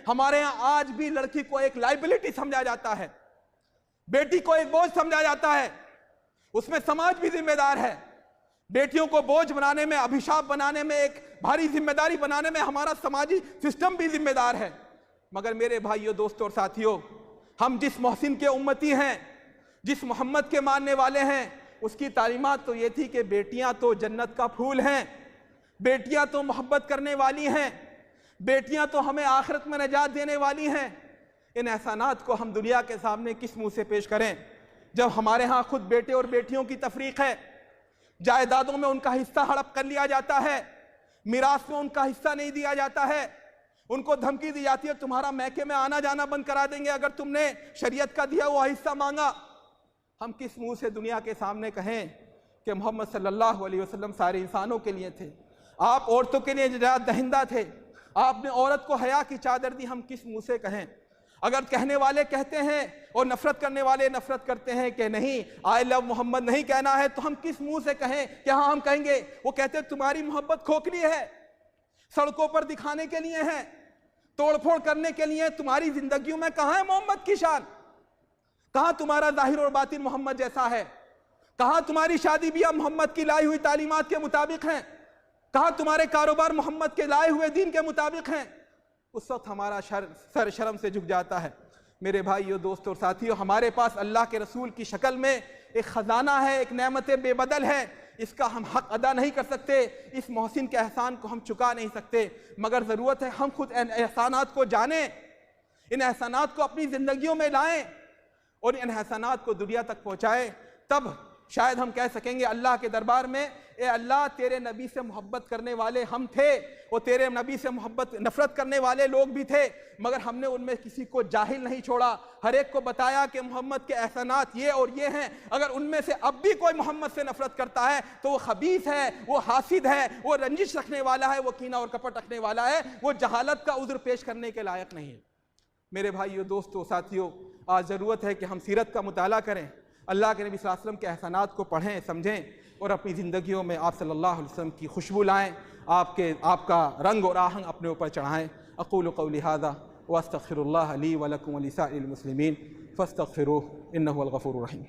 हमारे यहाँ आज भी लड़की को एक लाइबिलिटी समझा जाता है, बेटी को एक बोझ समझा जाता है। उसमें समाज भी जिम्मेदार है। बेटियों को बोझ बनाने में, अभिशाप बनाने में, एक भारी जिम्मेदारी बनाने में हमारा समाजी सिस्टम भी जिम्मेदार है। मगर मेरे भाइयों, दोस्तों और साथियों, हम जिस मोहसिन के उम्मती हैं, जिस मोहम्मद के मानने वाले हैं, उसकी तालीमात तो ये थी कि बेटियां तो जन्नत का फूल हैं, बेटियां तो मोहब्बत करने वाली हैं, बेटियां तो हमें आखिरत में निजात देने वाली हैं। इन एहसानात को हम दुनिया के सामने किस मुंह से पेश करें जब हमारे यहाँ खुद बेटे और बेटियों की तफरीक है, जायदादों में उनका हिस्सा हड़प कर लिया जाता है, मिरास में उनका हिस्सा नहीं दिया जाता है, उनको धमकी दी जाती है तुम्हारा मैके में आना जाना बंद करा देंगे अगर तुमने शरीयत का दिया हुआ हिस्सा मांगा। हम किस मुंह से दुनिया के सामने कहें कि मोहम्मद सल्लल्लाहु अलैहि वसल्लम सारे इंसानों के लिए थे, आप औरतों के लिए निजात दहिंदा थे, आपने औरत को हया की चादर दी। हम किस मुंह से कहें? अगर कहने वाले कहते हैं और नफरत करने वाले नफरत करते हैं कि नहीं, आई लव मोहम्मद नहीं कहना है, तो हम किस मुंह से कहें कि हाँ हम कहेंगे? वो कहते हैं तुम्हारी मोहब्बत खोखली है, सड़कों पर दिखाने के लिए है, तोड़फोड़ करने के लिए। तुम्हारी जिंदगियों में कहाँ है मोहम्मद की शान? कहाँ तुम्हारा जाहिर और बातिन मोहम्मद जैसा है? कहाँ तुम्हारी शादी ब्याह मोहम्मद की लाई हुई तालीमात के मुताबिक हैं? कहाँ तुम्हारे कारोबार मोहम्मद के लाए हुए दीन के मुताबिक हैं? उस वक्त हमारा सर शर्म से झुक जाता है। मेरे भाइयों, दोस्तों और साथियों, हमारे पास अल्लाह के रसूल की शक्ल में एक ख़जाना है, एक नेमत बेबदल है, इसका हम हक अदा नहीं कर सकते, इस मोहसिन के एहसान को हम चुका नहीं सकते। मगर ज़रूरत है हम खुद इन एहसानात को जानें, इन एहसानात को अपनी ज़िंदगियों में लाएं और इन एहसानात को दुनिया तक पहुँचाएँ। तब शायद हम कह सकेंगे अल्लाह के दरबार में, ए अल्लाह, तेरे नबी से मोहब्बत करने वाले हम थे और तेरे नबी से नफरत करने वाले लोग भी थे, मगर हमने उनमें किसी को जाहिल नहीं छोड़ा। हर एक को बताया कि मोहम्मद के एहसानात ये और ये हैं। अगर उनमें से अब भी कोई मोहम्मद से नफरत करता है तो वो खबीस है, वो हासिद है, वो रंजिश रखने वाला है, वो कीना और कपट रखने वाला है, वो जहालत का उज़्र पेश करने के लायक नहीं है। मेरे भाइयों, दोस्तों, साथियों, आज ज़रूरत है कि हम सीरत का मुताला करें, अल्लाह के नबी सल्लल्लाहु अलैहि वसल्लम के एहसानात को पढ़ें, समझें और अपनी ज़िंदगियों में आप सल्लल्लाहु अलैहि वसल्लम की खुशबू लाएँ, आपका रंग और आहंग अपने ऊपर चढ़ाएँ। अक़ूलु क़ौली हाज़ा व अस्तग़फ़िरुल्लाह ली व लकुम व लिसाइरिल मुस्लिमीन फ़स्तग़फ़िरूहु इन्नहु हुवल गफ़ूरुर रहीम।